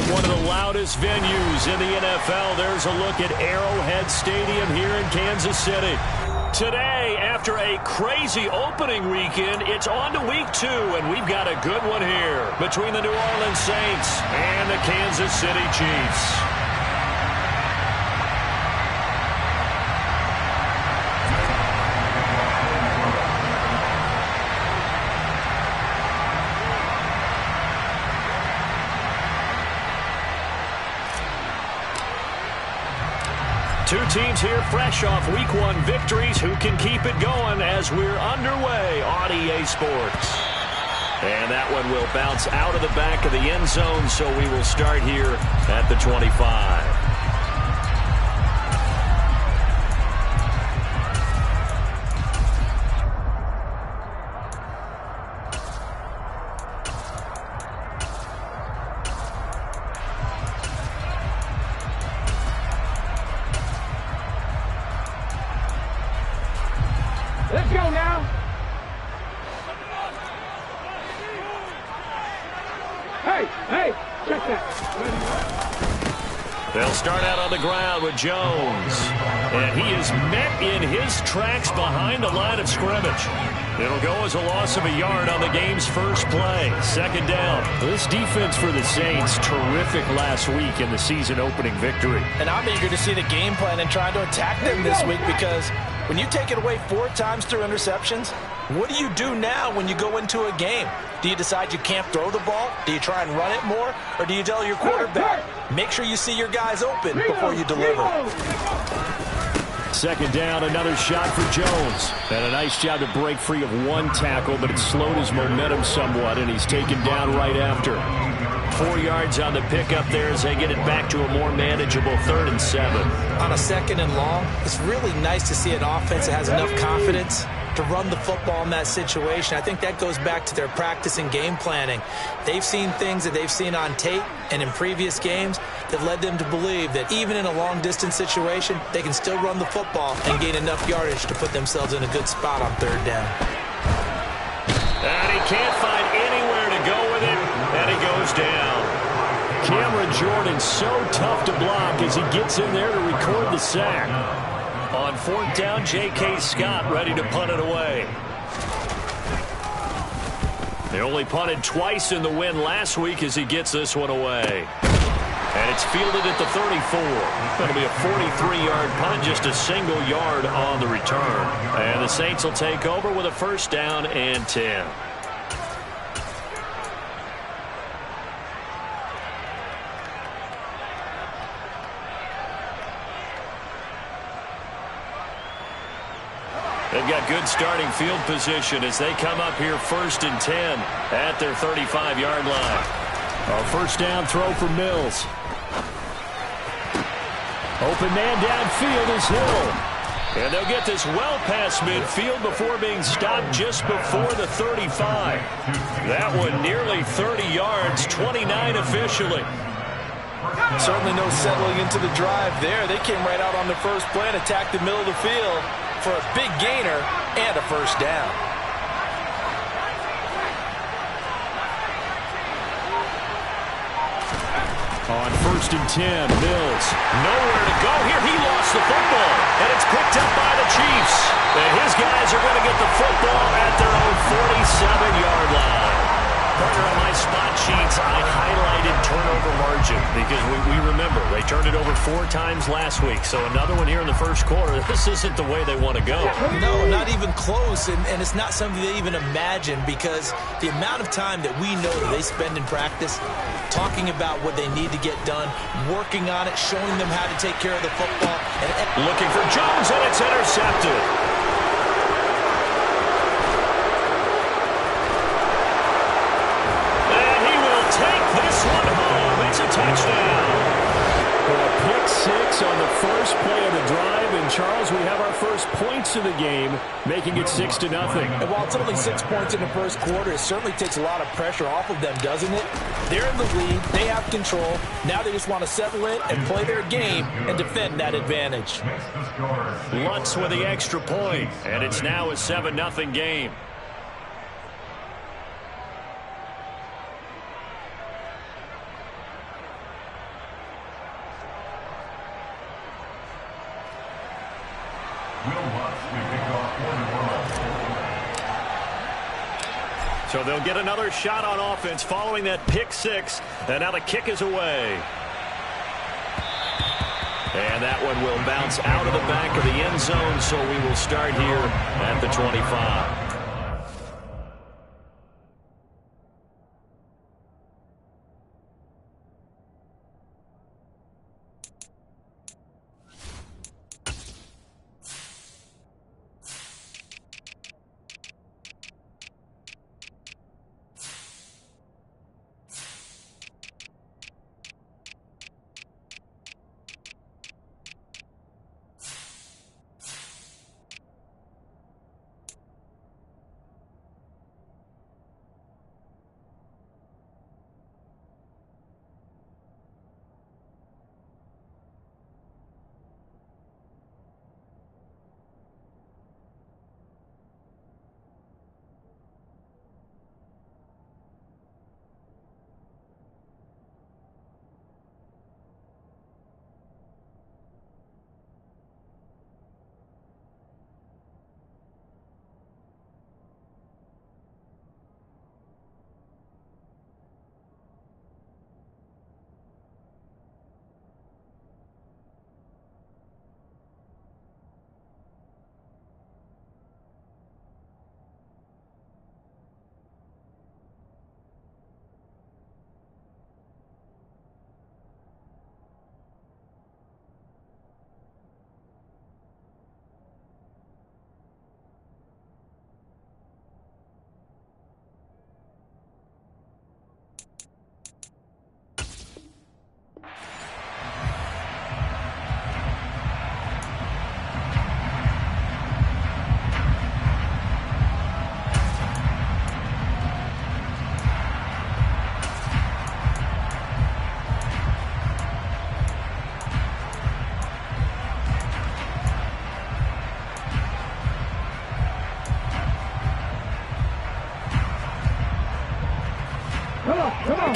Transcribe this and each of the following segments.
One of the loudest venues in the NFL. There's a look at Arrowhead Stadium here in Kansas City. Today, after a crazy opening weekend, it's on to week 2, and we've got a good one here between the New Orleans Saints and the Kansas City Chiefs. Two teams here fresh off Week 1 victories who can keep it going as we're underway on EA Sports. And that one will bounce out of the back of the end zone, so we will start here at the 25. Let's go now. Hey, check that. They'll start out on the ground with Jones. And he is met in his tracks behind the line of scrimmage. It'll go as a loss of a yard on the game's first play. Second down. This defense for the Saints, terrific last week in the season-opening victory. And I'm eager to see the game plan and try to attack them this week because when you take it away 4 times through interceptions, what do you do now when you go into a game? Do you decide you can't throw the ball? Do you try and run it more? Or do you tell your quarterback, make sure you see your guys open before you deliver? Second down, another shot for Jones. And a nice job to break free of one tackle, but it slowed his momentum somewhat, and he's taken down right after. 4 yards on the pickup there as they get it back to a more manageable 3rd and 7. On a 2nd and long, it's really nice to see an offense that has enough confidence to run the football in that situation. I think that goes back to their practice and game planning. They've seen things that they've seen on tape and in previous games that led them to believe that even in a long-distance situation, they can still run the football and gain enough yardage to put themselves in a good spot on 3rd down. And he can't find anywhere to go with it, and he goes down. Cameron Jordan so tough to block as he gets in there to record the sack. On 4th down, J.K. Scott ready to punt it away. They only punted twice in the win last week as he gets this one away. And it's fielded at the 34. It'll be a 43-yard punt, just a single yard on the return. And the Saints will take over with a 1st down and 10. They've got good starting field position as they come up here 1st and 10 at their 35-yard line. A 1st down throw for Mills. Open man downfield is Hill. And they'll get this well past midfield before being stopped just before the 35. That one nearly 30 yards, 29 officially. Certainly no settling into the drive there. They came right out on the first play and attacked the middle of the field for a big gainer and a 1st down. On 1st and 10, Mills. Nowhere to go here. He lost the football, and it's picked up by the Chiefs. And his guys are going to get the football at their own 47-yard line. Partner, on my spot sheets, I highlighted turnover margin because we remember they turned it over 4 times last week. So another one here in the first quarter. This isn't the way they want to go. No, not even close, and it's not something they even imagine because the amount of time that we know that they spend in practice talking about what they need to get done, working on it, showing them how to take care of the football. And looking for Jones, and it's intercepted. Touchdown. A pick 6 on the first play of the drive, and Charles, we have our first points of the game, making it 6-0. And while it's only 6 points in the first quarter, it certainly takes a lot of pressure off of them, doesn't it? They're in the lead, they have control. Now they just want to settle in and play their game and defend that advantage. Lutz with the extra point, and it's now a 7-0 game. So they'll get another shot on offense following that pick six. And now the kick is away. And that one will bounce out of the back of the end zone. So we will start here at the 25.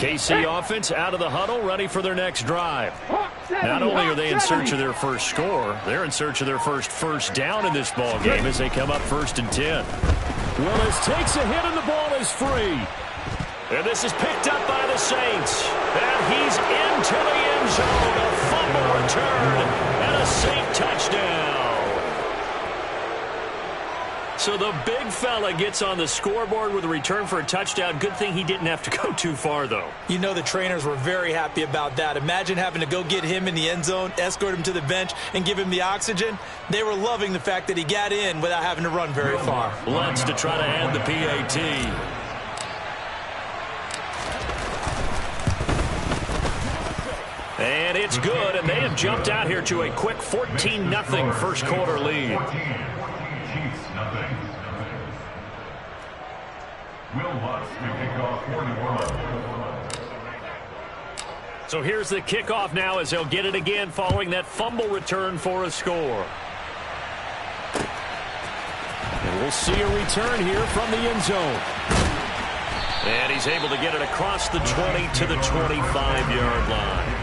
KC offense out of the huddle, ready for their next drive. Not only are they in search of their first score, they're in search of their first down in this ball game as they come up 1st and 10. Willis takes a hit and the ball is free. And this is picked up by the Saints. And he's into the end zone. A fumble return and a Saint touchdown. So the big fella gets on the scoreboard with a return for a touchdown. Good thing he didn't have to go too far, though. You know the trainers were very happy about that. Imagine having to go get him in the end zone, escort him to the bench, and give him the oxygen. They were loving the fact that he got in without having to run very far. Lentz to try to add the PAT. And it's good, and they have jumped out here to a quick 14-0 first quarter lead. So here's the kickoff now as they'll get it again following that fumble return for a score. And we'll see a return here from the end zone. And he's able to get it across the 20 to the 25-yard line.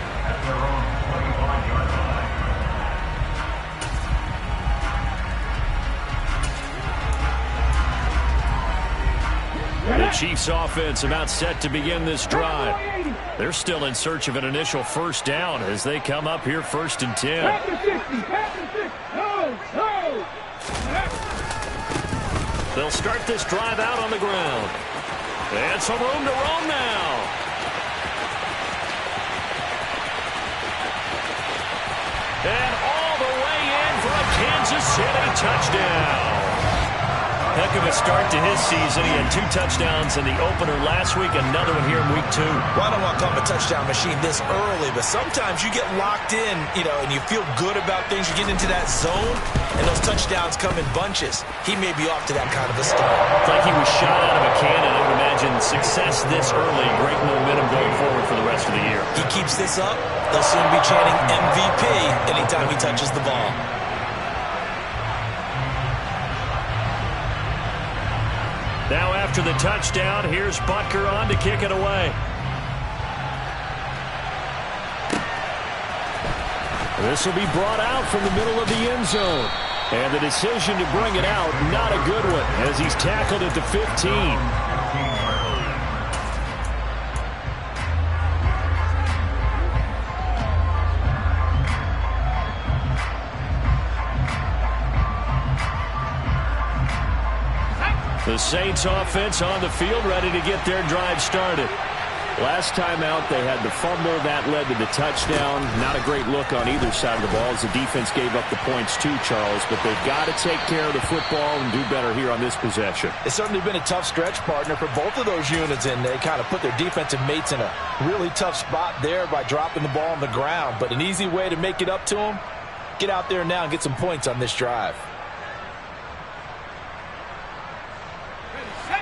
The Chiefs offense about set to begin this drive. They're still in search of an initial first down as they come up here 1st and 10. They'll start this drive out on the ground. And some room to roam now. And all the way in for a Kansas City touchdown. Heck of a start to his season. He had 2 touchdowns in the opener last week, another one here in week 2. Well, I don't want to call him a touchdown machine this early, but sometimes you get locked in, and you feel good about things. You get into that zone, and those touchdowns come in bunches. He may be off to that kind of a start. It's like he was shot out of a cannon. I would imagine success this early, great momentum going forward for the rest of the year. He keeps this up, they'll soon be chanting MVP anytime he touches the ball. Now after the touchdown, here's Butker on to kick it away. This will be brought out from the middle of the end zone. And the decision to bring it out, not a good one, as he's tackled at the 15. The Saints offense on the field, ready to get their drive started. Last time out, they had the fumble. That led to the touchdown. Not a great look on either side of the ball as the defense gave up the points too, Charles. But they've got to take care of the football and do better here on this possession. It's certainly been a tough stretch, partner, for both of those units, and they kind of put their defensive mates in a really tough spot there by dropping the ball on the ground. But an easy way to make it up to them, get out there now and get some points on this drive.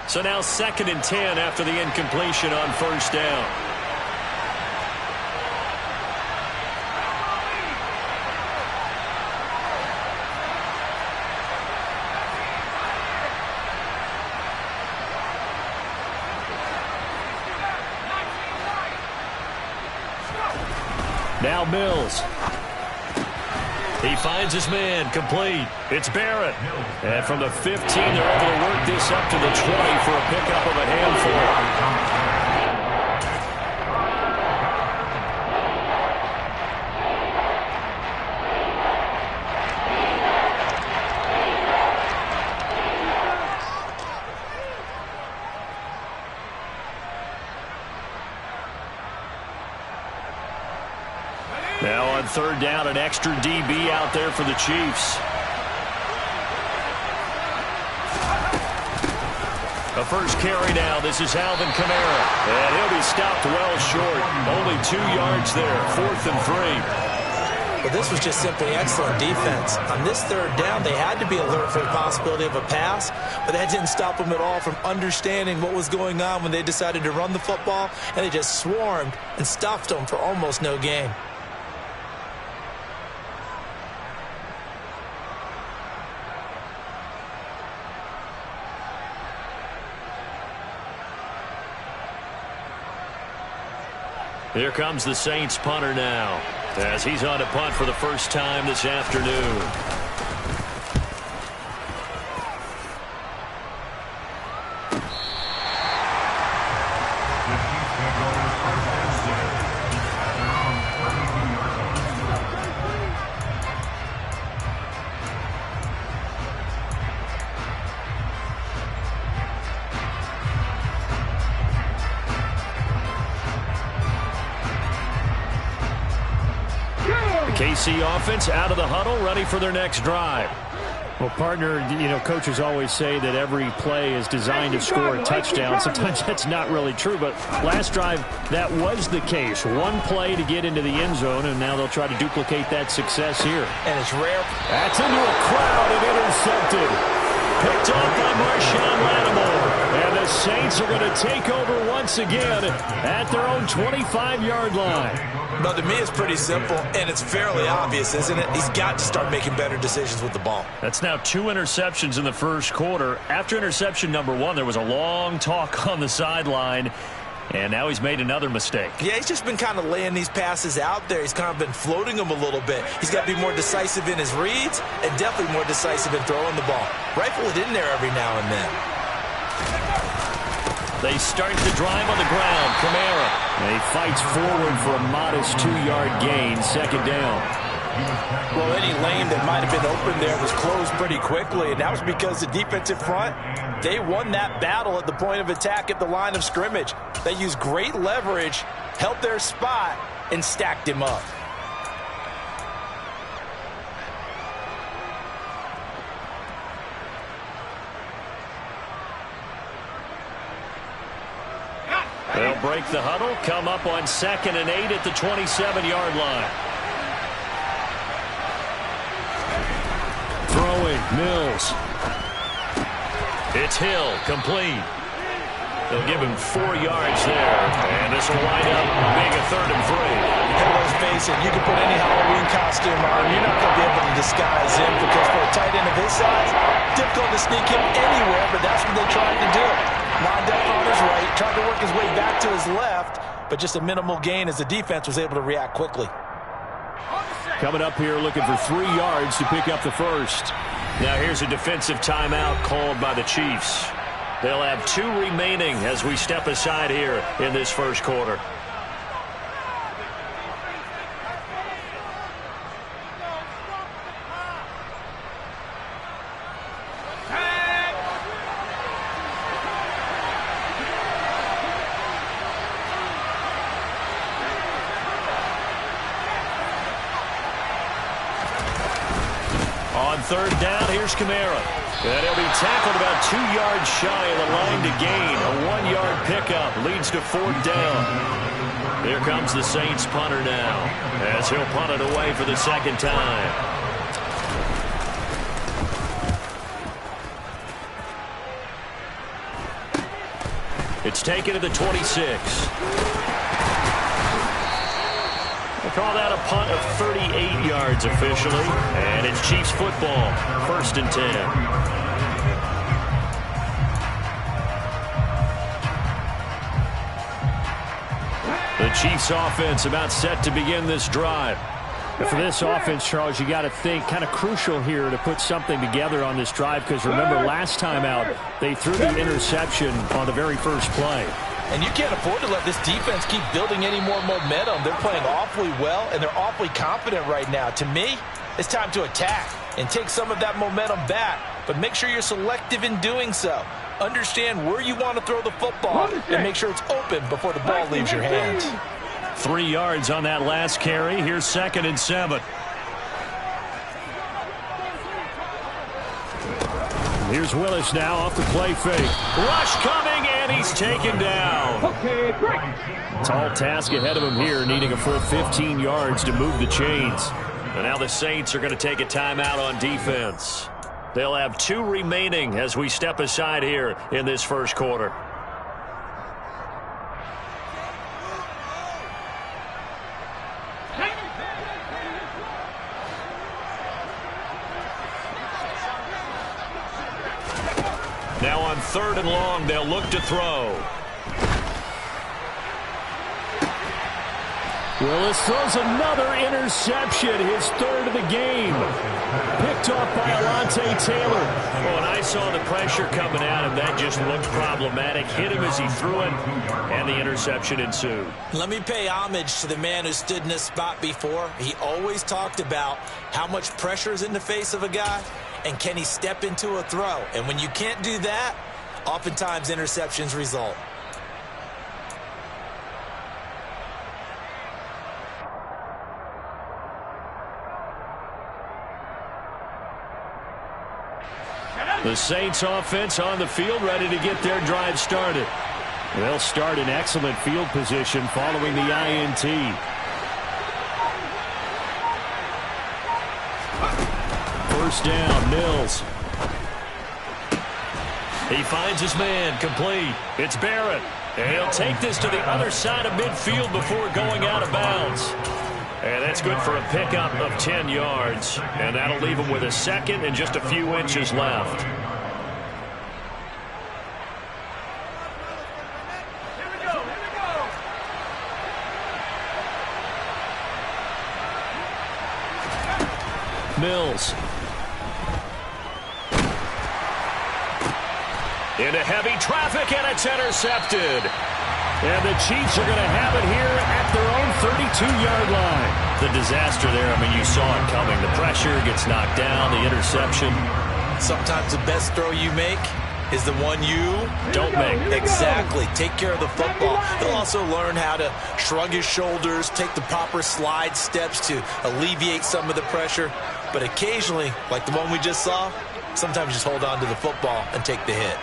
So now 2nd and 10 after the incompletion on first down. Now Mills. He finds his man, complete. It's Barrett. And from the 15, they're able to work this up to the 20 for a pickup of a handful. Now on 3rd down, an extra DB out there for the Chiefs. A first carry now. This is Alvin Kamara. And he'll be stopped well short. Only 2 yards there. 4th and 3. Well, this was just simply excellent defense. On this 3rd down, they had to be alert for the possibility of a pass, but that didn't stop them at all from understanding what was going on when they decided to run the football, and they just swarmed and stuffed them for almost no gain. Here comes the Saints punter now, as he's on to punt for the first time this afternoon. KC offense out of the huddle, ready for their next drive. Well, partner, you know, coaches always say that every play is designed to score a touchdown. Sometimes that's not really true, but last drive, that was the case. One play to get into the end zone, and now they'll try to duplicate that success here. And it's rare. That's into a crowd and intercepted. Picked off by Marshawn Lattimore. And the Saints are going to take over once again at their own 25-yard line. No, to me, it's pretty simple, and it's fairly obvious, isn't it? He's got to start making better decisions with the ball. That's now 2 interceptions in the first quarter. After interception number 1, there was a long talk on the sideline, and now he's made another mistake. Yeah, he's just been kind of laying these passes out there. He's kind of been floating them a little bit. He's got to be more decisive in his reads and definitely more decisive in throwing the ball. Rifle it in there every now and then. They start the drive on the ground. Kamara. And he fights forward for a modest 2-yard gain, 2nd down. Well, any lane that might have been open there was closed pretty quickly, and that was because the defensive front, they won that battle at the point of attack at the line of scrimmage. They used great leverage, held their spot, and stacked him up. They'll break the huddle, come up on 2nd and 8 at the 27-yard line. Throwing, Mills. It's Hill, complete. They'll give him 4 yards there, and this will wind up being a 3rd and 3. And let's face it, you can put any Halloween costume on, you're not going to be able to disguise him, because for a tight end of his size, difficult to sneak him anywhere, but that's what they tried to do. Lined up on his right, tried to work his way back to his left, but just a minimal gain as the defense was able to react quickly. Coming up here looking for 3 yards to pick up the first. Now here's a defensive timeout called by the Chiefs. They'll have 2 remaining as we step aside here in this first quarter. On third down, here's Kamara. And he'll be tackled about 2 yards shy of the line to gain. A 1-yard pickup leads to 4th down. Here comes the Saints punter now as he'll punt it away for the second time. It's taken to the 26. We'll call that a punt of 38 yards officially. And it's Chiefs football, 1st and 10. The Chiefs offense about set to begin this drive. And for this offense, Charles, you got to think kind of crucial here to put something together on this drive, because remember last time out they threw the interception on the very first play. And you can't afford to let this defense keep building any more momentum. They're playing awfully well, and they're awfully confident right now. To me, it's time to attack and take some of that momentum back, but make sure you're selective in doing so. Understand where you want to throw the football and make sure it's open before the ball leaves your hands. 3 yards on that last carry. Here's 2nd and 7. Here's Willis now off the play fake. Rush coming, and he's taken down. Okay, great. Tall task ahead of him here, needing a full 15 yards to move the chains. And now the Saints are going to take a timeout on defense. They'll have 2 remaining as we step aside here in this first quarter. Now on 3rd and long, they'll look to throw. Willis throws another interception, his 3rd of the game. Picked off by Alontae Taylor. When I saw the pressure coming at him, that just looked problematic. Hit him as he threw it, and the interception ensued. Let me pay homage to the man who stood in this spot before. He always talked about how much pressure is in the face of a guy, and can he step into a throw. And when you can't do that, oftentimes interceptions result. The Saints offense on the field, ready to get their drive started. They'll start in excellent field position following the INT. First down, Mills. He finds his man, complete. It's Barrett. And he'll take this to the other side of midfield before going out of bounds. And that's good for a pickup of 10 yards. And that'll leave him with a 2nd and just a few inches left. Mills. Into heavy traffic, and it's intercepted. And the Chiefs are going to have it here at their own 32-yard line. The disaster there, I mean, you saw it coming. The pressure gets knocked down, the interception. Sometimes the best throw you make is the one you don't make. Exactly. Take care of the football. He'll also learn how to shrug his shoulders, take the proper slide steps to alleviate some of the pressure. But occasionally, like the one we just saw, sometimes just hold on to the football and take the hit.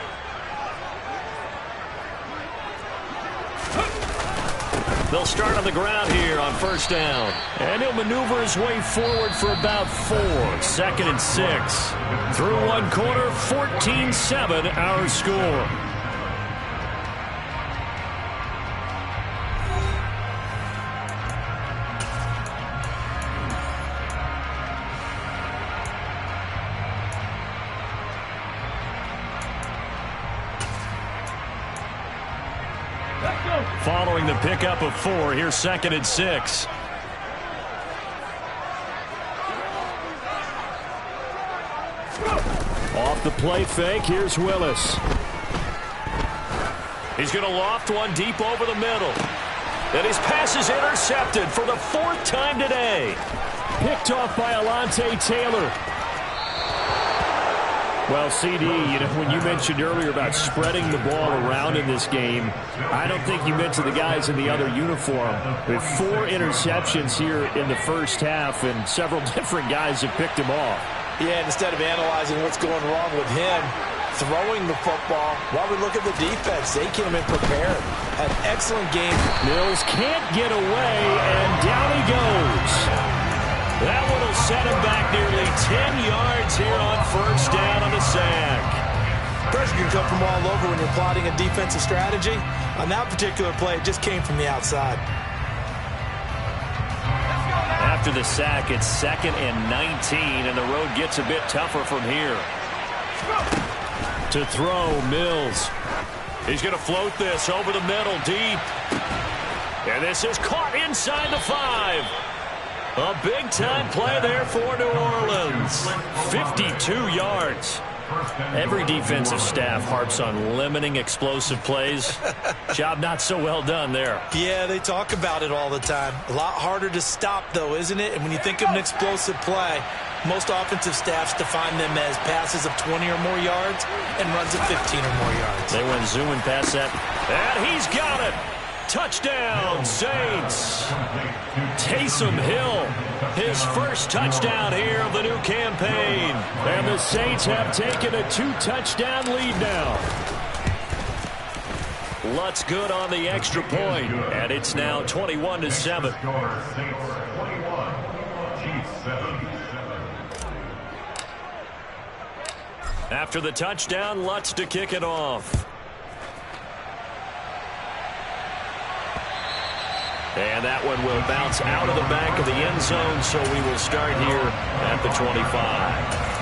They'll start on the ground here on first down. And he'll maneuver his way forward for about 4. 2nd and 6. Through one quarter, 14-7 our score. Following the pickup of 4, here's 2nd and 6. Off the play fake, here's Willis. He's going to loft one deep over the middle. And his pass is intercepted for the 4th time today. Picked off by Alontae Taylor. Well, CD, when you mentioned earlier about spreading the ball around in this game, I don't think you meant to the guys in the other uniform. With 4 interceptions here in the first half, and several different guys have picked him off. Yeah, and instead of analyzing what's going wrong with him, throwing the football, while we look at the defense, they came in prepared. An excellent game. Mills can't get away, and down he goes. That one will set him back nearly 10 yards here on first down on the sack. Pressure can come from all over when you're plotting a defensive strategy. On that particular play, it just came from the outside. After the sack, it's 2nd and 19, and the road gets a bit tougher from here. To throw, Mills. He's going to float this over the middle, deep. And this is caught inside the 5. A big-time play there for New Orleans. 52 yards. Every defensive staff harps on limiting explosive plays. Job not so well done there. Yeah, they talk about it all the time. A lot harder to stop, though, isn't it? And when you think of an explosive play, most offensive staffs define them as passes of 20 or more yards and runs of 15 or more yards. They went zooming past that. And he's got it. Touchdown, Saints. Taysom Hill, his first touchdown here of the new campaign. And the Saints have taken a 2-touchdown lead now. Lutz good on the extra point, and it's now 21-7. After the touchdown, Lutz to kick it off. And that one will bounce out of the back of the end zone, so we will start here at the 25.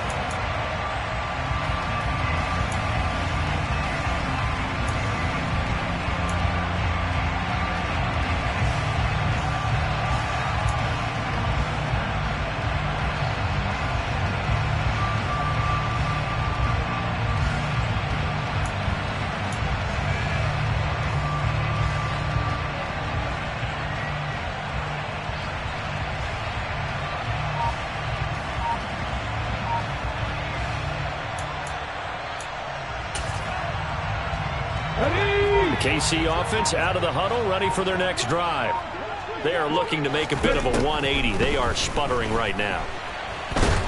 KC offense out of the huddle, ready for their next drive. They are looking to make a bit of a 180. They are sputtering right now.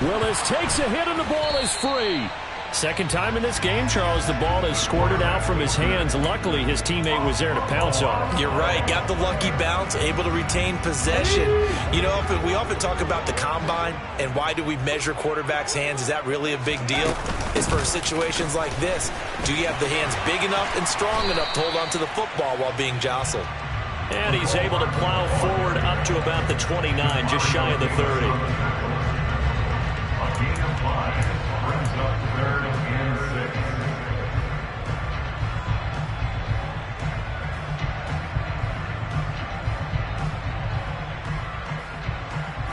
Willis takes a hit and the ball is free. Second time in this game, Charles, the ball is squirted out from his hands. Luckily, his teammate was there to pounce on it. You're right. Got the lucky bounce, able to retain possession. You know, we often talk about the combine and why do we measure quarterbacks' hands. Is that really a big deal? It's for situations like this. Do you have the hands big enough and strong enough to hold onto the football while being jostled? And he's able to plow forward up to about the 29, just shy of the 30.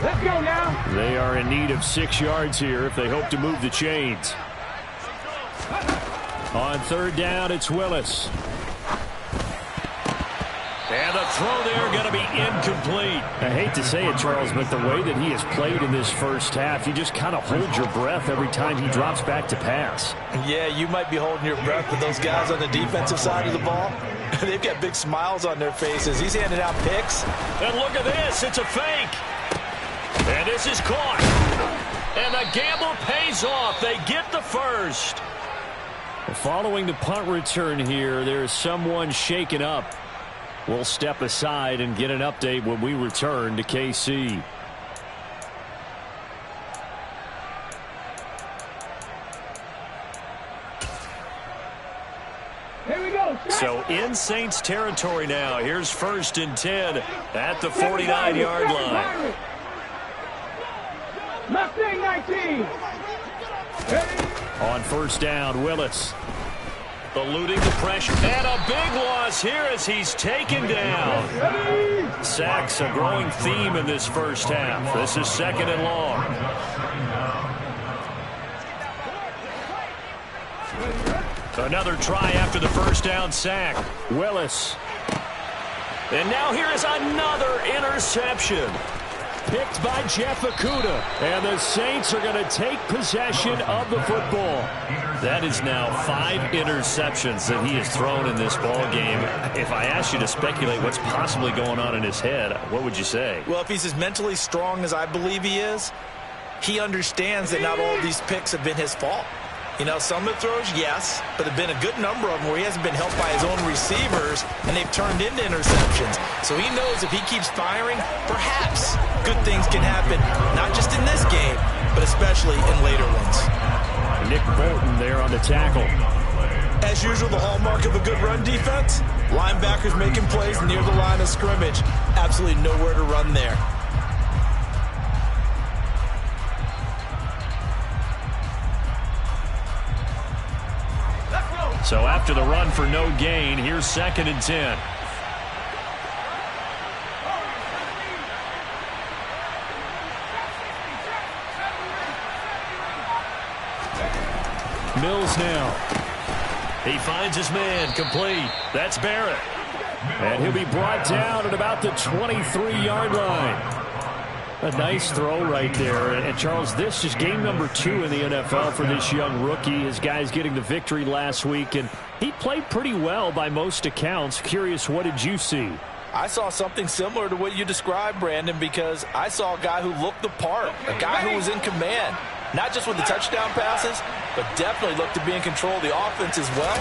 Let's go now. They are in need of 6 yards here if they hope to move the chains. On third down, it's Willis. And the throw there going to be incomplete. I hate to say it, Charles, but the way that he has played in this first half, you just kind of hold your breath every time he drops back to pass. Yeah, you might be holding your breath, but those guys on the defensive side of the ball, they've got big smiles on their faces. He's handing out picks. And look at this. It's a fake. And this is caught. And the gamble pays off. They get the first. Following the punt return here, there's someone shaken up. We'll step aside and get an update when we return to KC. Here we go. So in Saints territory now. Here's 1st and 10 at the 49-yard line. Mustang 19. On first down, Willis. Eluding the pressure. And a big loss here as he's taken down. Sacks a growing theme in this first half. This is 2nd and long. Another try after the first down sack. Willis. And now here is another interception. Picked by Jeff Okudah. And the Saints are going to take possession of the football. That is now 5 interceptions that he has thrown in this ball game. If I asked you to speculate what's possibly going on in his head, what would you say? Well, if he's as mentally strong as I believe he is, he understands that not all of these picks have been his fault. You know, some of the throws, yes, but there have been a good number of them where he hasn't been helped by his own receivers, and they've turned into interceptions. So he knows if he keeps firing, perhaps good things can happen, not just in this game, but especially in later ones. Nick Bolton there on the tackle. As usual, the hallmark of a good run defense, linebackers making plays near the line of scrimmage. Absolutely nowhere to run there. So after the run for no gain, here's 2nd and 10. Mills now. He finds his man, complete. That's Barrett. And he'll be brought down at about the 23-yard line. A nice throw right there. And Charles, this is game number 2 in the NFL for this young rookie. His guys getting the victory last week, and he played pretty well by most accounts. Curious, what did you see? I saw something similar to what you described, Brandon, because I saw a guy who looked the part, a guy who was in command, not just with the touchdown passes, but definitely looked to be in control of the offense as well.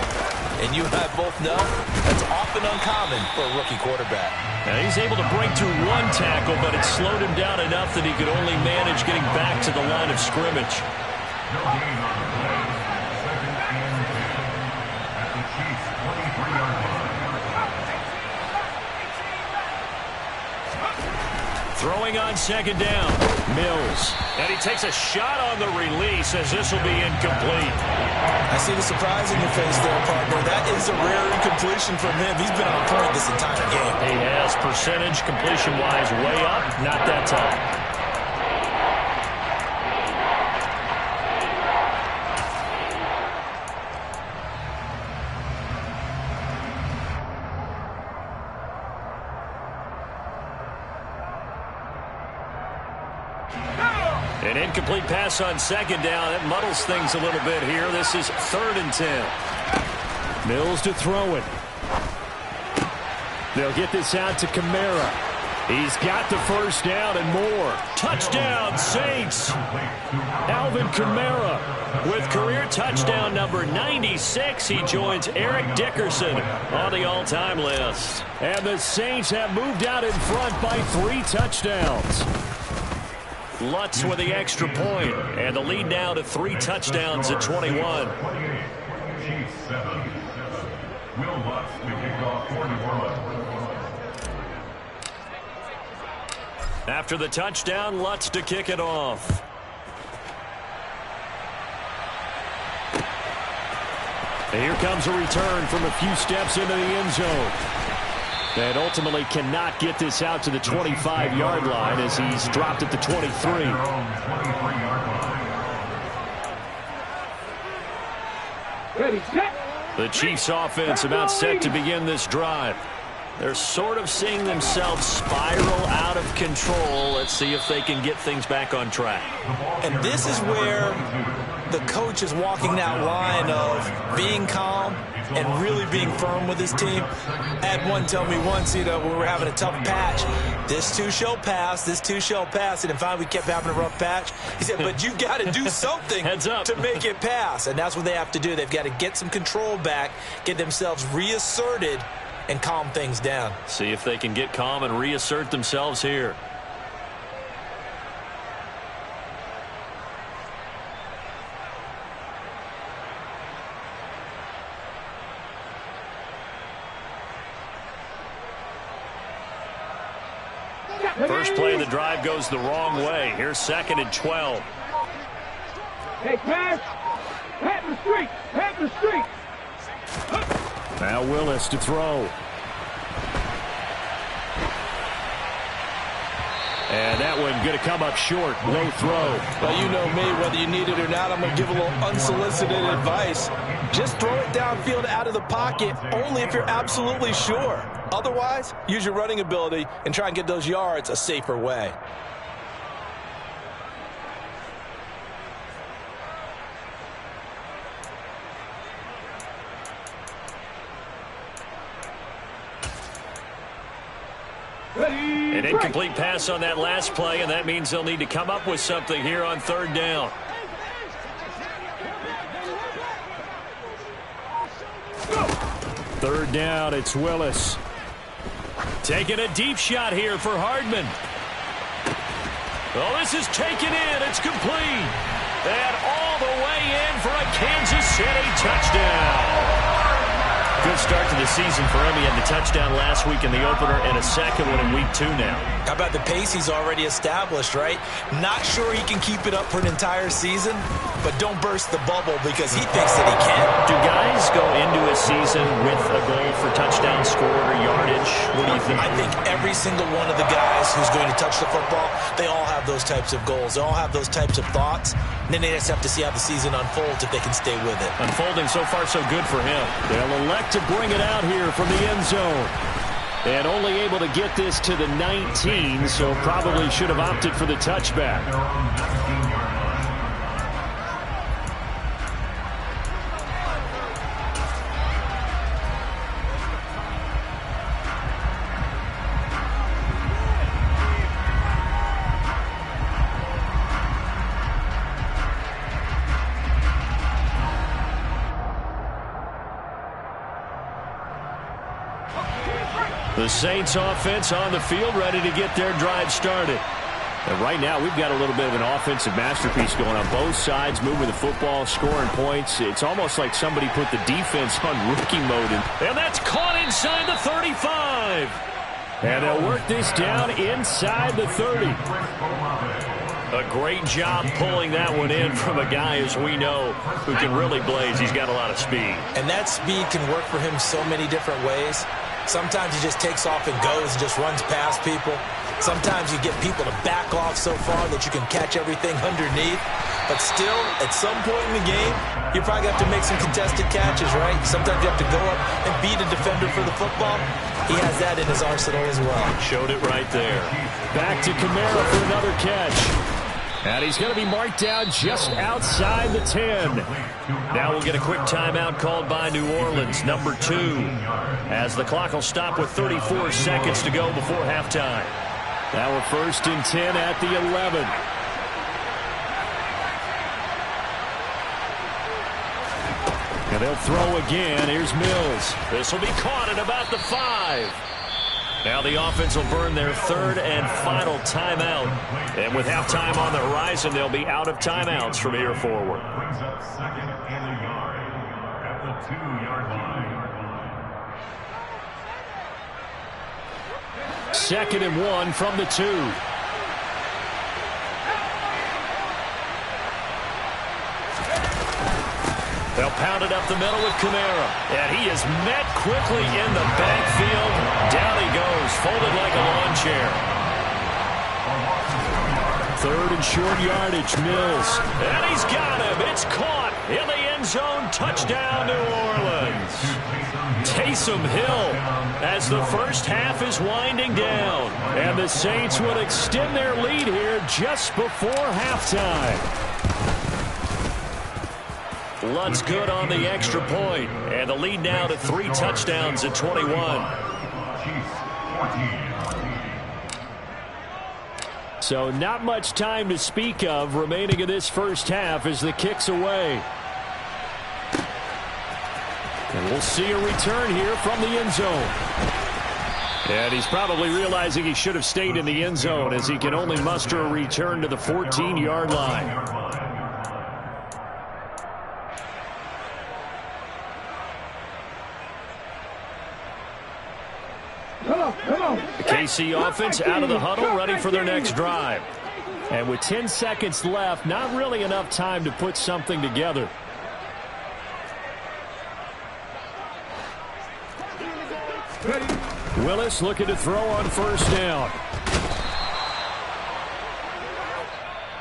And you and I both know that's often uncommon for a rookie quarterback. Now he's able to break through one tackle, but it slowed him down enough that he could only manage getting back to the line of scrimmage. Throwing on 2nd down. Mills. And he takes a shot on the release as this will be incomplete. I see the surprise in your face there, partner. That is a rare incompletion from him. He's been on point this entire game. He has percentage completion-wise way up, not that time. An incomplete pass on 2nd down. That muddles things a little bit here. This is 3rd and 10. Mills to throw it. They'll get this out to Kamara. He's got the first down and more. Touchdown, Saints. Alvin Kamara. With career touchdown number 96, he joins Eric Dickerson on the all-time list. And the Saints have moved out in front by 3 touchdowns. Lutz with the extra point, and the lead now to 3 touchdowns at 21. After the touchdown, Lutz to kick it off. And here comes a return from a few steps into the end zone. And ultimately cannot get this out to the 25-yard line as he's dropped at the 23. Ready, set. The Chiefs offense about set to begin this drive. They're sort of seeing themselves spiral out of control. Let's see if they can get things back on track. And this is where the coach is walking that line of being calm and really being firm with his team. I had one tell me once, you know, when we were having a tough patch, this too shall pass, this too shall pass. And finally we kept having a rough patch. He said, but you got to do something Heads up. to make it pass. And that's what they have to do. They've got to get some control back, get themselves reasserted, and calm things down. See if they can get calm and reassert themselves here. First play of the drive goes the wrong way. Here's 2nd and 12. Hey, pass. Pat in the street. Pat in the street. Now Willis to throw. And that one going to come up short. No throw. Well, you know me, whether you need it or not, I'm going to give a little unsolicited advice. Just throw it downfield out of the pocket only if you're absolutely sure. Otherwise, use your running ability and try and get those yards a safer way. An incomplete pass on that last play, and that means they'll need to come up with something here on third down. Third down, it's Willis. Taking a deep shot here for Hardman. Oh, this is taken in. It's complete. And all the way in for a Kansas City touchdown. Good start to the season for him. He had the touchdown last week in the opener and a second one in week 2 now. How about the pace he's already established, right? Not sure he can keep it up for an entire season, but don't burst the bubble because he thinks that he can. Do guys go into a season with a goal for touchdown scored or yardage? What do you think? I think every single one of the guys who's going to touch the football, they all have those types of goals. They all have those types of thoughts. And then they just have to see how the season unfolds if they can stay with it. Unfolding so far so good for him. They'll elect to bring it out here from the end zone. And only able to get this to the 19, so probably should have opted for the touchback. The Saints offense on the field, ready to get their drive started. And right now, we've got a little bit of an offensive masterpiece going on both sides, moving the football, scoring points. It's almost like somebody put the defense on rookie mode. And that's caught inside the 35. And they'll work this down inside the 30. A great job pulling that one in from a guy, as we know, who can really blaze. He's got a lot of speed. And that speed can work for him so many different ways. Sometimes he just takes off and goes and just runs past people. Sometimes you get people to back off so far that you can catch everything underneath. But still, at some point in the game, you probably have to make some contested catches, right? Sometimes you have to go up and beat a defender for the football. He has that in his arsenal as well. Showed it right there. Back to Kamara for another catch. And he's going to be marked down just outside the 10. Now we'll get a quick timeout called by New Orleans, number 2, as the clock will stop with 34 seconds to go before halftime. Now we're 1st and 10 at the 11. And they'll throw again. Here's Mills. This will be caught at about the 5. Now the offense will burn their 3rd and final timeout. And with halftime on the horizon, they'll be out of timeouts from here forward. Brings up 2nd and a yard at the 2-yard line. 2nd and 1 from the 2. They'll pound it up the middle with Kamara. And he is met quickly in the backfield. Down he goes, folded like a lawn chair. 3rd and short yardage, Mills. And he's got him. It's caught in the end zone. Touchdown, New Orleans. Taysom Hill as the first half is winding down. And the Saints would extend their lead here just before halftime. Luntz good on the extra point. And the lead now to 3 touchdowns at 21. So not much time to speak of remaining in this first half as the kick's away. And we'll see a return here from the end zone. And he's probably realizing he should have stayed in the end zone as he can only muster a return to the 14-yard line. The KC offense out of the huddle, ready for their next drive. And with 10 seconds left, not really enough time to put something together. Willis looking to throw on 1st down.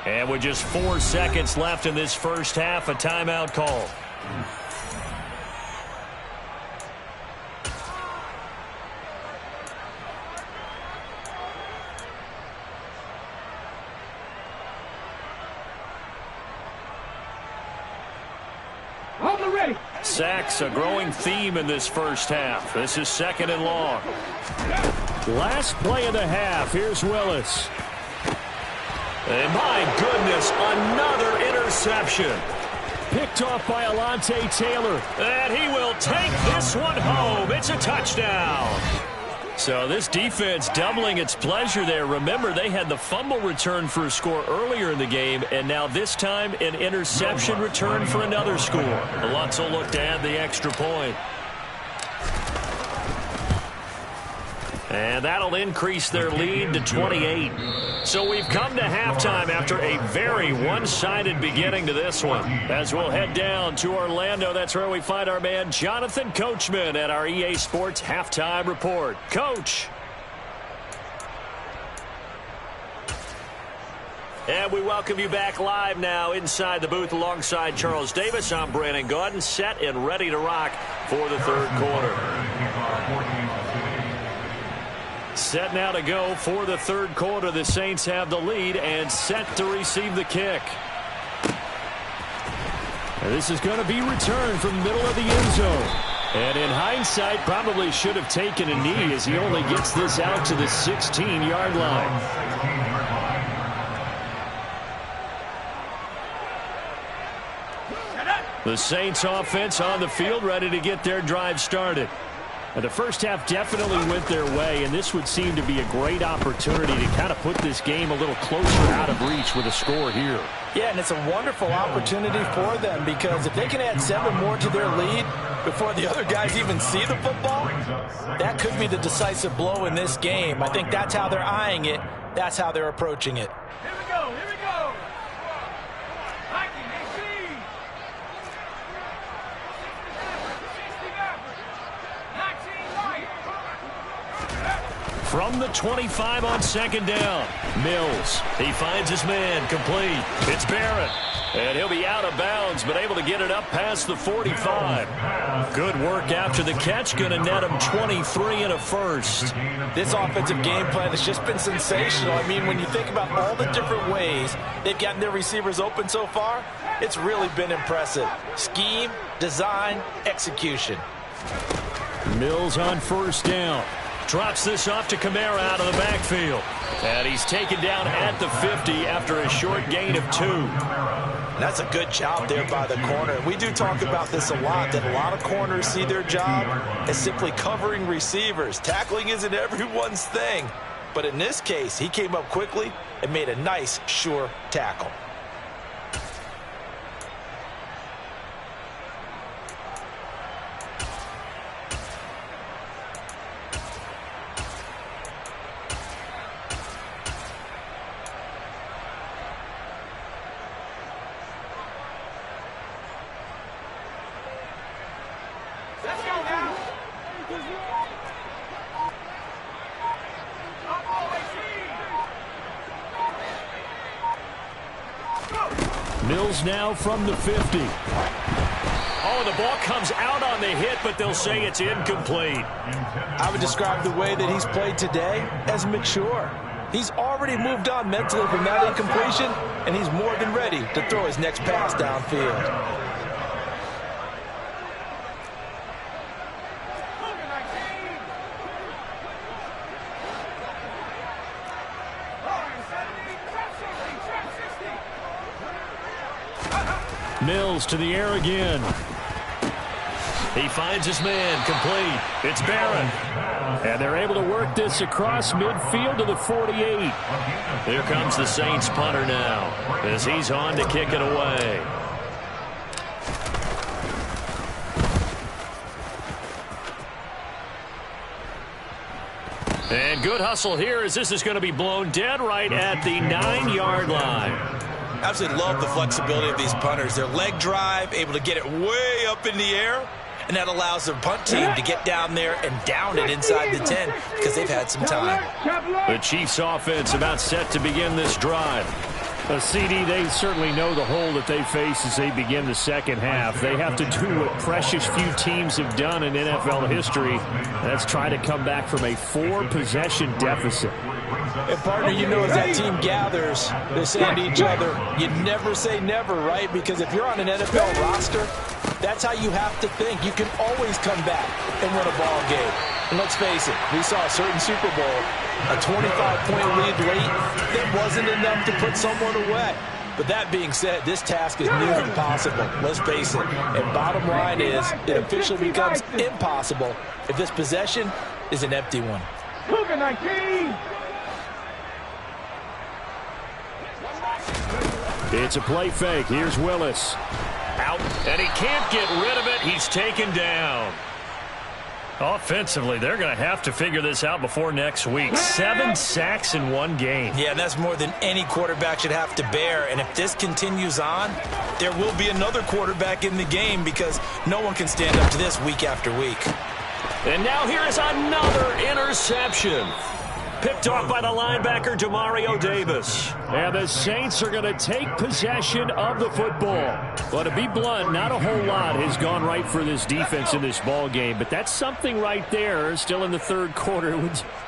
And with just 4 seconds left in this first half, a timeout call. Hold it ready. Sacks, a growing theme in this first half. This is 2nd and long. Last play of the half. Here's Willis. And my goodness, another interception. Picked off by Alontae Taylor. And he will take this one home. It's a touchdown. So this defense doubling its pleasure there. Remember, they had the fumble return for a score earlier in the game, and now this time an interception return for another score. The Lutz will look to add the extra point. And that'll increase their lead to 28. So we've come to halftime after a very one-sided beginning to this one. As we'll head down to Orlando, that's where we find our man Jonathan Coachman at our EA Sports Halftime Report. Coach. And we welcome you back live now inside the booth alongside Charles Davis. I'm Brandon Gaudin, set and ready to rock for the third quarter. Set now to go for the third quarter. The Saints have the lead and set to receive the kick. And this is going to be returned from the middle of the end zone. And in hindsight, probably should have taken a knee as he only gets this out to the 16-yard line. The Saints offense on the field ready to get their drive started. And the first half definitely went their way, and this would seem to be a great opportunity to kind of put this game a little closer out of reach with a score here. Yeah, and it's a wonderful opportunity for them because if they can add 7 more to their lead before the other guys even see the football, that could be the decisive blow in this game. I think that's how they're eyeing it. That's how they're approaching it. Here we go. Here we go. Mikey, AC. From the 25 on 2nd down. Mills. He finds his man complete. It's Barrett. And he'll be out of bounds, but able to get it up past the 45. Good work after the catch. Going to net him 23 and a first. This offensive game plan has just been sensational. I mean, when you think about all the different ways they've gotten their receivers open so far, it's really been impressive. Scheme, design, execution. Mills on 1st down. Drops this off to Kamara out of the backfield. And he's taken down at the 50 after a short gain of 2. That's a good job there by the corner. We do talk about this a lot, that a lot of corners see their job as simply covering receivers. Tackling isn't everyone's thing. But in this case, he came up quickly and made a nice, sure tackle. Mills now from the 50. Oh, the ball comes out on the hit, but they'll say it's incomplete. I would describe the way that he's played today as mature. He's already moved on mentally from that incompletion, and he's more than ready to throw his next pass downfield. Mills to the air again. He finds his man complete. It's Barrett. And they're able to work this across midfield to the 48. Here comes the Saints punter now as he's on to kick it away. And good hustle here as this is going to be blown dead right at the 9-yard line. Absolutely love the flexibility of these punters. Their leg drive, able to get it way up in the air, and that allows their punt team to get down there and down it inside the 10 because they've had some time. The Chiefs offense about set to begin this drive. CD, they certainly know the hole that they face as they begin the second half. They have to do what precious few teams have done in NFL history. That's try to come back from a 4-possession deficit. And partner, you know, as that team gathers, they're saying to each other, you never say never, right? Because if you're on an NFL roster, That's how you have to think. You can always come back and win a ball game. And let's face it, we saw a certain Super Bowl, a 25-point lead late, that wasn't enough to put someone away. But that being said, this task is near impossible. Let's face it. And bottom line is, it officially becomes impossible if this possession is an empty one. Cougar 19. It's a play fake. Here's Willis. Out, and he can't get rid of it. He's taken down. Offensively, they're going to have to figure this out before next week. 7 sacks in one game. Yeah, and that's more than any quarterback should have to bear. And if this continues on, there will be another quarterback in the game because no one can stand up to this week after week. And now here is another interception. Picked off by the linebacker, Demario Davis. And the Saints are going to take possession of the football. Well, to be blunt, not a whole lot has gone right for this defense in this ball game, but that's something right there. Still in the third quarter.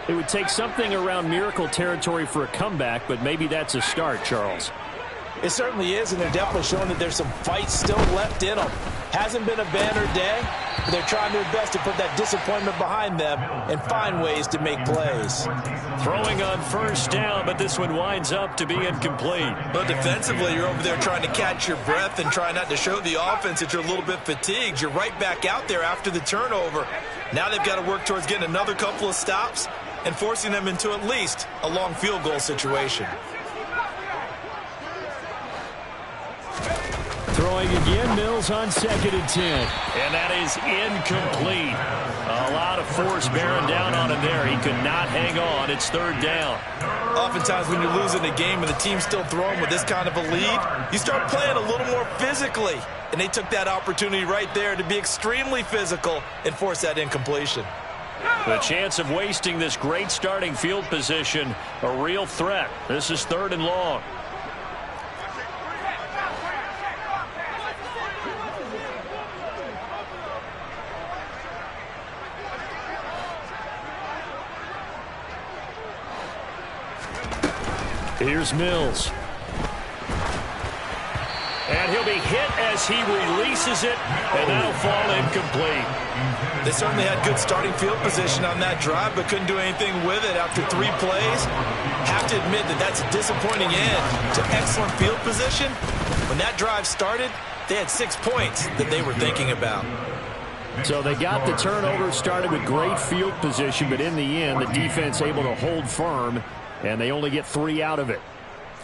It would take something around miracle territory for a comeback, but maybe that's a start, Charles. It certainly is, and they're definitely showing that there's some fight still left in them. Hasn't been a banner day, but they're trying their best to put that disappointment behind them and find ways to make plays. Throwing on first down, but this one winds up to be incomplete. But defensively, you're over there trying to catch your breath and try not to show the offense that you're a little bit fatigued. You're right back out there after the turnover. Now they've got to work towards getting another couple of stops and forcing them into at least a long field goal situation. Throwing again, Mills on 2nd and 10. And that is incomplete. A lot of force bearing down on him there. He could not hang on. It's 3rd down. Oftentimes when you're losing a game and the team's still throwing with this kind of a lead, you start playing a little more physically. And they took that opportunity right there to be extremely physical and force that incompletion. The chance of wasting this great starting field position, a real threat. This is 3rd and long. Here's Mills. And he'll be hit as he releases it, and that'll fall incomplete. They certainly had good starting field position on that drive, but couldn't do anything with it after 3 plays. Have to admit that that's a disappointing end to excellent field position. When that drive started, they had 6 points that they were thinking about. So they got the turnover started with great field position, but in the end, the defense able to hold firm, and they only get 3 out of it.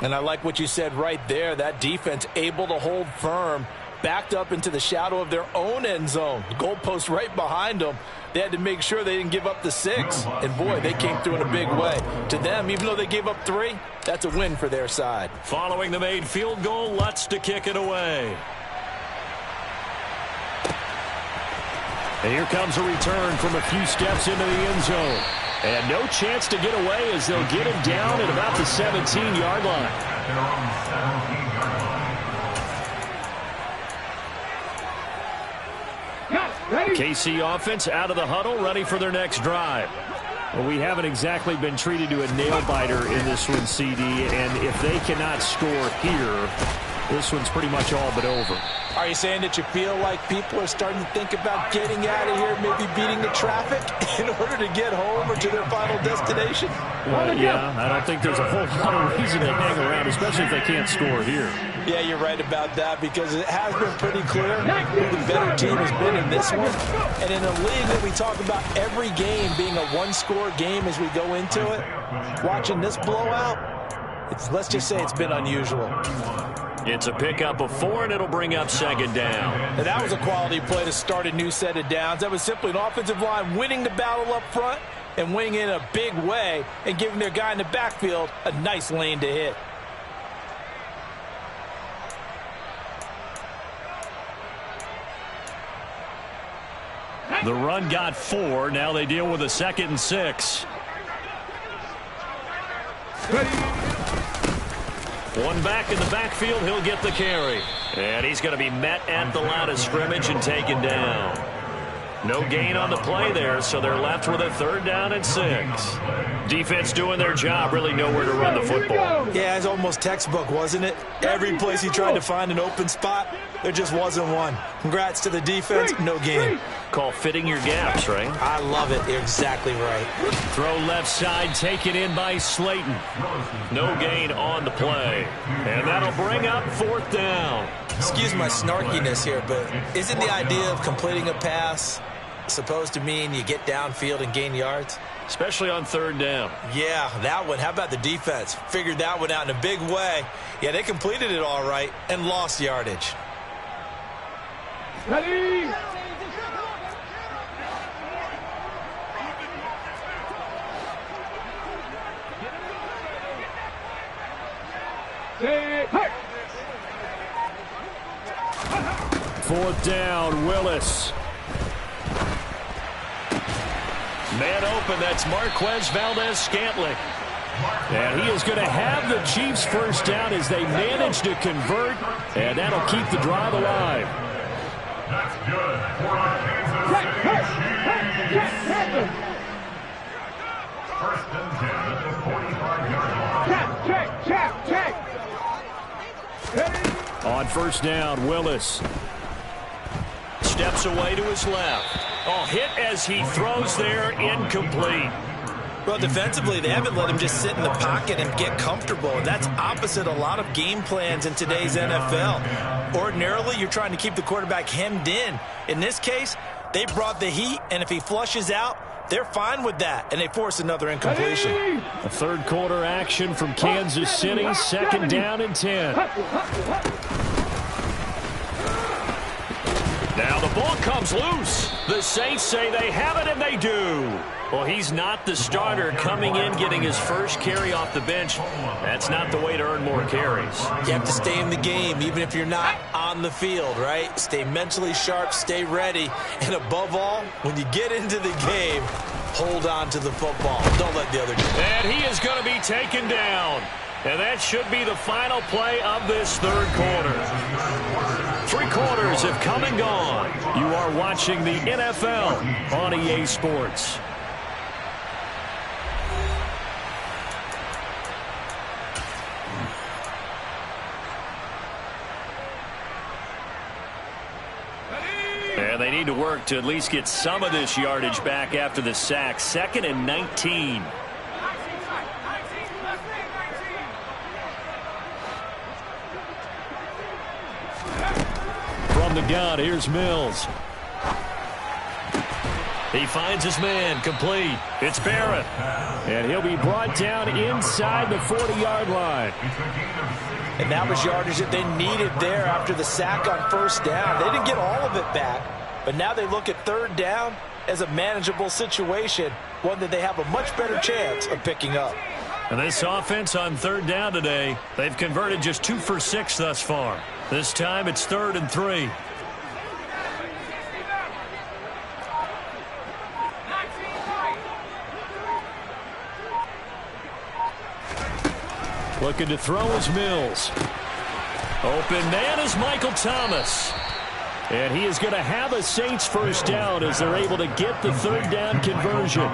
And I like what you said right there. That defense able to hold firm, backed up into the shadow of their own end zone. The goalpost right behind them. They had to make sure they didn't give up the 6. And, boy, they came through in a big way. To them, even though they gave up 3, that's a win for their side. Following the made field goal, Lutz to kick it away. And here comes a return from a few steps into the end zone. And no chance to get away as they'll get him down at about the 17-yard line. KC offense out of the huddle, ready for their next drive. Well, we haven't exactly been treated to a nail-biter in this one, CD, and if they cannot score here, this one's pretty much all but over. Are you saying that you feel like people are starting to think about getting out of here, maybe beating the traffic in order to get home or to their final destination? Well, yeah, I don't think there's a whole lot of reason to hang around, especially if they can't score here. Yeah, you're right about that because it has been pretty clear who the better team has been in this one. And in a league that we talk about every game being a one-score game as we go into it, watching this blowout, let's just say it's been unusual. It's a pickup of 4, and it'll bring up 2nd down. And that was a quality play to start a new set of downs. That was simply an offensive line winning the battle up front and winning in a big way and giving their guy in the backfield a nice lane to hit. The run got 4. Now they deal with a 2nd and 6. One back in the backfield, he'll get the carry. And he's going to be met at the line of scrimmage and taken down. No gain on the play there, so they're left with a 3rd down and 6. Defense doing their job, really nowhere to run the football. Yeah, it's almost textbook, wasn't it? Every place he tried to find an open spot, there just wasn't one. Congrats to the defense, no gain. Call fitting your gaps, right? I love it. You're exactly right. Throw left side, taken in by Slayton. No gain on the play. And that'll bring up 4th down. Excuse my snarkiness here, but isn't the idea of completing a pass supposed to mean you get downfield and gain yards? Especially on 3rd down. Yeah, that one. How about the defense? Figured that one out in a big way. Yeah, they completed it all right and lost yardage. Ready? Hey. 4th down, Willis. Man open, that's Marquez Valdez-Scantling. And he is going to have the Chiefs 1st down as they manage to convert, and that'll keep the drive alive. That's good for the Kansas City Chiefs. 1st and 10 at the 45-yard line. Check. On 1st down, Willis. Steps away to his left. Oh, hit as he throws there, incomplete. Well, defensively, they haven't let him just sit in the pocket and get comfortable, and that's opposite a lot of game plans in today's NFL. Ordinarily, you're trying to keep the quarterback hemmed in. In this case, they brought the heat, and if he flushes out, they're fine with that, and they force another incompletion. A 3rd quarter action from Kansas City, 2nd down and 10. Now the ball comes loose. The Saints say they have it, and they do. Well, he's not the starter coming in, getting his first carry off the bench. That's not the way to earn more carries. You have to stay in the game, even if you're not on the field, right? Stay mentally sharp, stay ready, and above all, when you get into the game, hold on to the football. Don't let the other do it. And he is going to be taken down. And that should be the final play of this 3rd quarter. 3 quarters have come and gone. You are watching the NFL on EA Sports. And they need to work to at least get some of this yardage back after the sack. 2nd and 19. From the gun, here's Mills. He finds his man, complete. It's Barrett. And he'll be brought down inside the 40-yard line. And that was yardage that they needed there after the sack on 1st down. They didn't get all of it back, but now they look at 3rd down as a manageable situation, one that they have a much better chance of picking up. And this offense on 3rd down today, they've converted just 2 for 6 thus far. This time it's 3rd and 3. Looking to throw is Mills. Open man is Michael Thomas. And he is going to have a Saints 1st down as they're able to get the 3rd down conversion.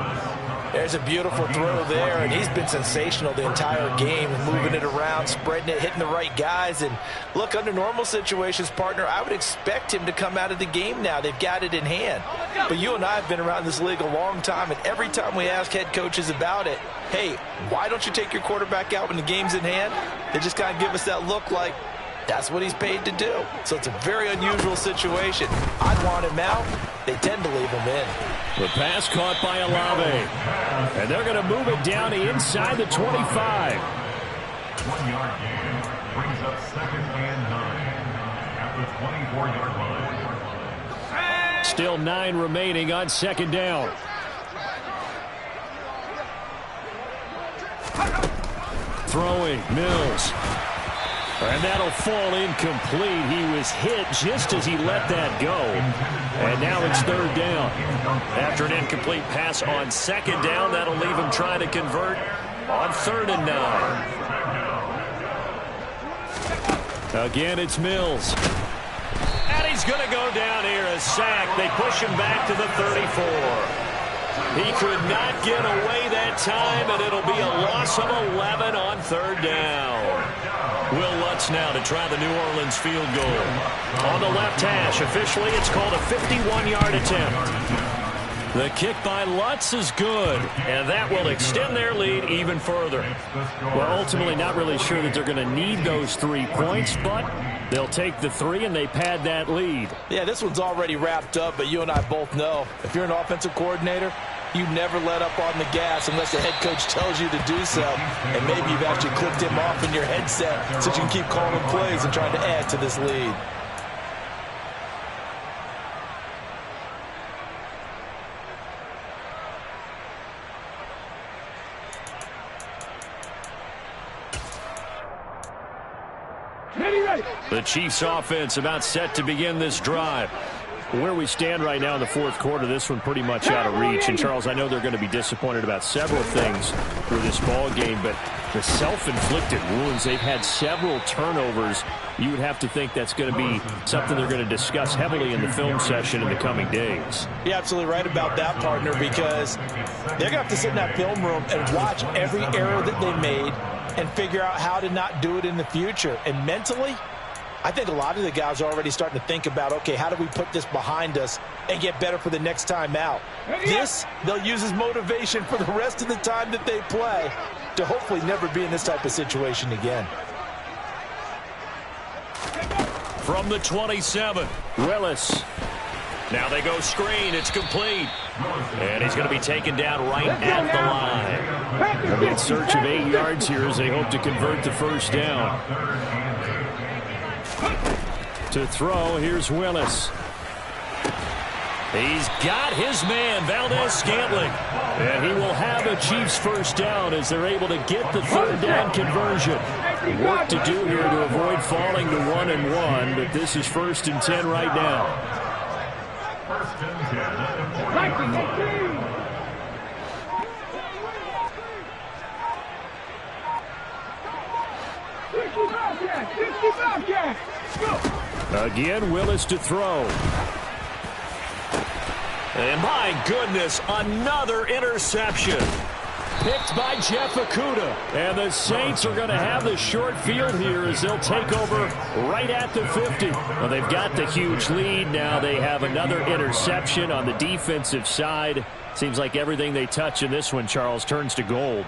There's a beautiful throw there, and he's been sensational the entire game, moving it around, spreading it, hitting the right guys. And look, under normal situations, partner, I would expect him to come out of the game now. They've got it in hand. But you and I have been around this league a long time, and every time we ask head coaches about it, hey, why don't you take your quarterback out when the game's in hand? They just kind of give us that look like, that's what he's paid to do. So it's a very unusual situation. I'd want him out. They tend to leave him in. The pass caught by Olave. And they're going to move it down to inside the 25. 1-yard gain brings up 2nd and 9 at the 24-yard line. Still 9 remaining on 2nd down. Throwing, Mills. And that'll fall incomplete. He was hit just as he let that go. And now it's 3rd down. After an incomplete pass on 2nd down, that'll leave him trying to convert on 3rd and 9. Again, it's Mills. And he's going to go down here. A sack. They push him back to the 34. He could not get away that time, and it'll be a loss of 11 on third down. Will Lutz now to try the New Orleans field goal. On the left hash, officially it's called a 51-yard attempt. The kick by Lutz is good, and that will extend their lead even further. Well, ultimately not really sure that they're going to need those 3 points, but they'll take the 3 and they pad that lead. Yeah, this one's already wrapped up, but you and I both know if you're an offensive coordinator, you never let up on the gas unless the head coach tells you to do so. And maybe you've actually clicked him off in your headset so you can keep calling plays and trying to add to this lead. The Chiefs offense about set to begin this drive. Where we stand right now in the fourth quarter, this one pretty much out of reach. And, Charles, I know they're going to be disappointed about several things for this ball game, but the self-inflicted wounds, they've had several turnovers. You would have to think that's going to be something they're going to discuss heavily in the film session in the coming days. You're absolutely right about that, partner, because they're going to have to sit in that film room and watch every error that they made and figure out how to not do it in the future. And mentally, I think a lot of the guys are already starting to think about, okay, how do we put this behind us and get better for the next time out? This, they'll use as motivation for the rest of the time that they play to hopefully never be in this type of situation again. From the 27, Willis. Now they go screen. It's complete. And he's going to be taken down right at the line. They'll be in search of 8 yards here as they hope to convert the first down. To throw, here's Willis. He's got his man, Valdez-Scantling. And he will have a Chiefs first down as they're able to get the third down conversion. Work to do here to avoid falling to 1-1, but this is 1st and 10 right now. 1st and 10. Again, Willis to throw. And my goodness, another interception. Picked by Jeff Okudah. And the Saints are going to have the short field here as they'll take over right at the 50. Well, they've got the huge lead. Now they have another interception on the defensive side. Seems like everything they touch in this one, Charles, turns to gold.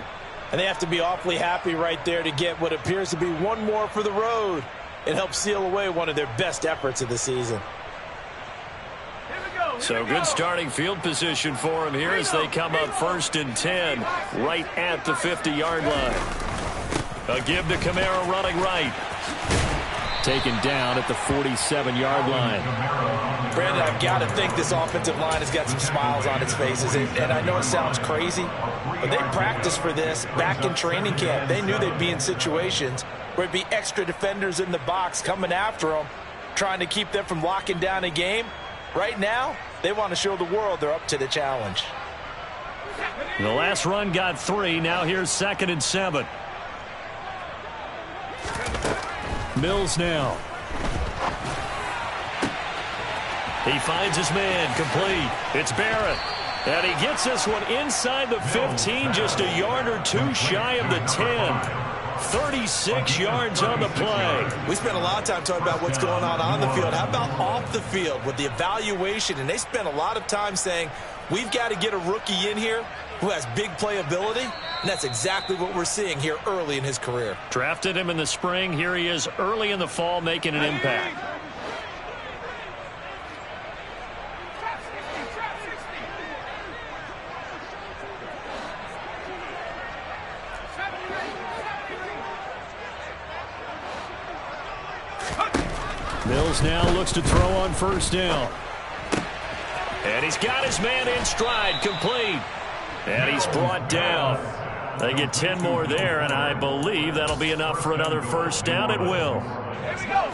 And they have to be awfully happy right there to get what appears to be one more for the road. It helps seal away one of their best efforts of the season. So good starting field position for him here as they come up 1st and 10 right at the 50-yard line. A give to Kamara running right. Taken down at the 47-yard line. Brandon, I've got to think this offensive line has got some smiles on its faces. And I know it sounds crazy, but they practiced for this back in training camp. They knew they'd be in situations where it'd be extra defenders in the box coming after them, trying to keep them from locking down a game. Right now, they want to show the world they're up to the challenge. The last run got 3. Now here's 2nd and 7. Mills now. He finds his man, complete. It's Barrett. And he gets this one inside the 15, just a yard or 2 shy of the 10. 36 yards on the play. We spent a lot of time talking about what's going on the field. How about off the field with the evaluation? And they spent a lot of time saying, we've got to get a rookie in here who has big playability. And that's exactly what we're seeing here early in his career. Drafted him in the spring. Here he is early in the fall making an impact. Mills now looks to throw on 1st down. And he's got his man in stride, complete. And he's brought down. They get 10 more there, and I believe that'll be enough for another 1st down. It will. Here we go.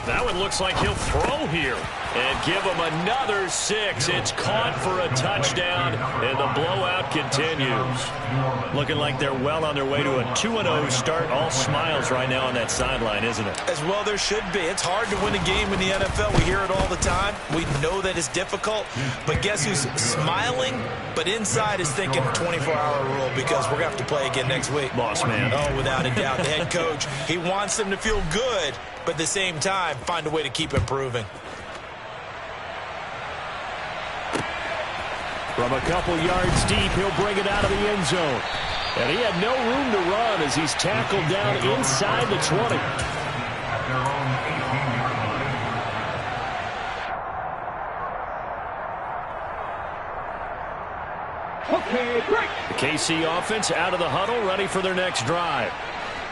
That one looks like he'll throw here. and give them another 6. It's caught for a touchdown, and the blowout continues. Looking like they're well on their way to a 2-0 start. All smiles right now on that sideline, isn't it? As well there should be. It's hard to win a game in the NFL. We hear it all the time. We know that it's difficult. But guess who's smiling, but inside is thinking 24-hour rule, because we're going to have to play again next week. Boss man. Oh, without a doubt. The head coach, he wants them to feel good, but at the same time, find a way to keep improving. From a couple yards deep, he'll bring it out of the end zone. And he had no room to run as he's tackled down inside the 20. At their own 18-yard line. Okay, break. The KC offense out of the huddle, ready for their next drive.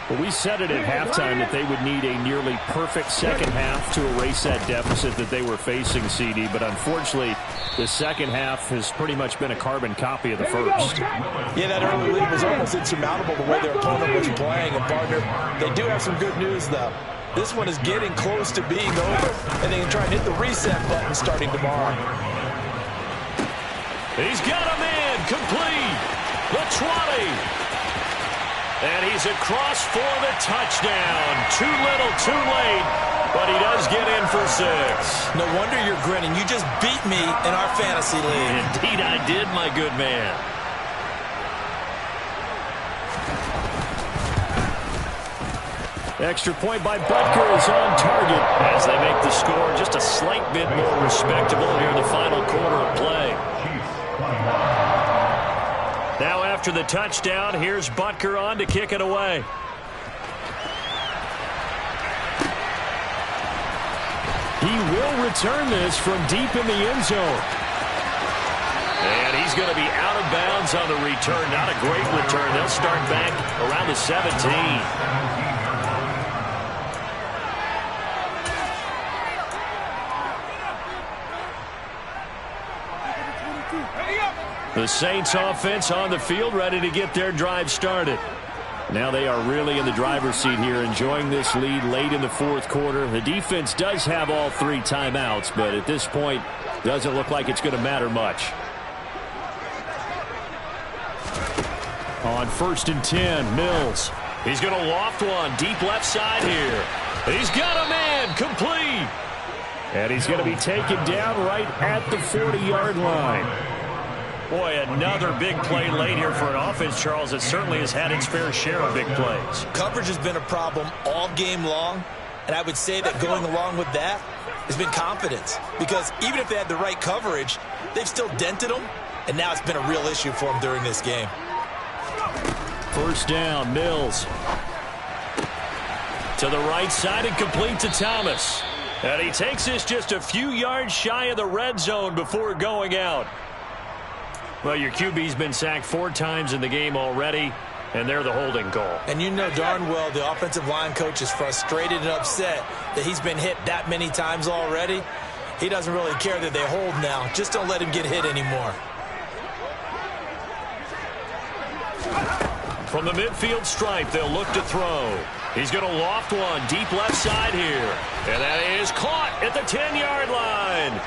Well, we said it at halftime that they would need a nearly perfect second half to erase that deficit that they were facing, CD. But unfortunately, the second half has pretty much been a carbon copy of the first. Yeah, that early lead was almost insurmountable the way their opponent was playing. And, partner, they do have some good news, though. This one is getting close to being over, and they can try and hit the reset button starting tomorrow. He's got a man complete. The 20. And he's across for the touchdown. Too little, too late, but he does get in for 6. No wonder you're grinning. You just beat me in our fantasy league. Indeed I did, my good man. Extra point by Butker is on target as they make the score just a slight bit more respectable here in the final quarter of play. Now after the touchdown, here's Butker on to kick it away. He will return this from deep in the end zone. And he's going to be out of bounds on the return. Not a great return. They'll start back around the 17. The Saints offense on the field, ready to get their drive started. Now they are really in the driver's seat here, enjoying this lead late in the fourth quarter. The defense does have all 3 timeouts, but at this point, doesn't look like it's going to matter much. On 1st and 10, Mills. He's going to loft one deep left side here. He's got a man complete. And he's going to be taken down right at the 40-yard line. Boy, another big play late here for an offense, Charles, that certainly has had its fair share of big plays. Coverage has been a problem all game long, and I would say that going along with that has been confidence. Because even if they had the right coverage, they've still dented them, and now it's been a real issue for them during this game. First down, Mills. To the right side and complete to Thomas. And he takes this just a few yards shy of the red zone before going out. Well, your QB's been sacked 4 times in the game already, and they're the holding call. And you know darn well the offensive line coach is frustrated and upset that he's been hit that many times already. He doesn't really care that they hold now. Just don't let him get hit anymore. From the midfield stripe, they'll look to throw. He's going to loft one deep left side here. And that is caught at the 10-yard line.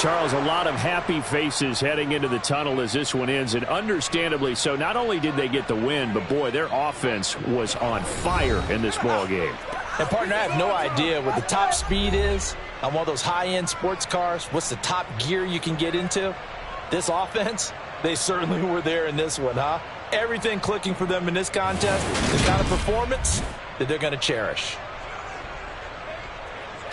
Charles, a lot of happy faces heading into the tunnel as this one ends, and understandably so. Not only did they get the win, but boy, their offense was on fire in this ball game. And, partner, I have no idea what the top speed is on one of those high-end sports cars. What's the top gear you can get into? This offense, they certainly were there in this one, huh? Everything clicking for them in this contest, the kind of performance that they're going to cherish.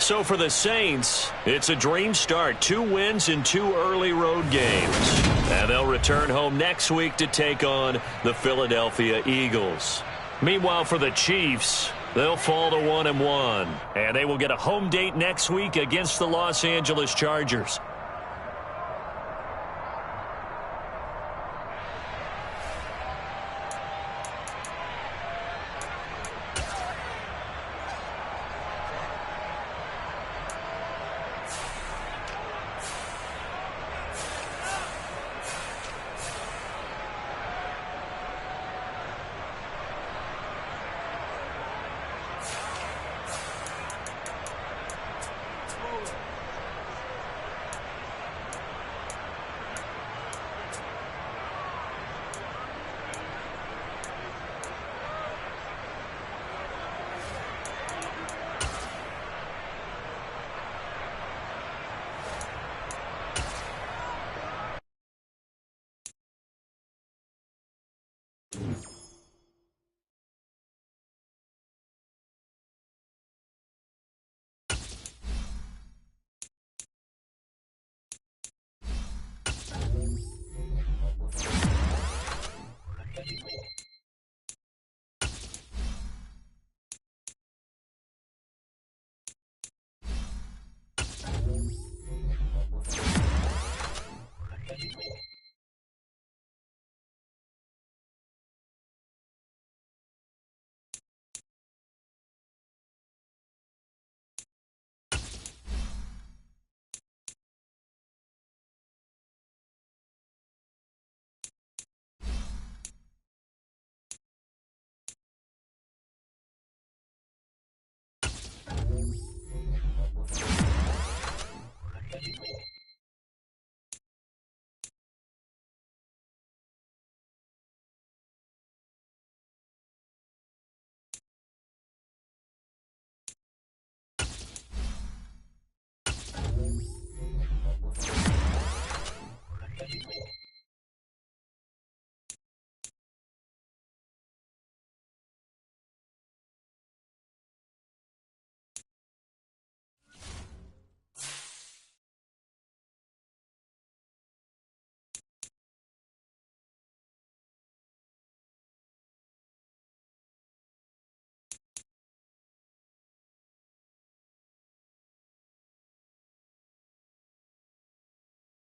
So for the Saints, it's a dream start. 2 wins in 2 early road games. And they'll return home next week to take on the Philadelphia Eagles. Meanwhile, for the Chiefs, they'll fall to 1-1. And they will get a home date next week against the Los Angeles Chargers.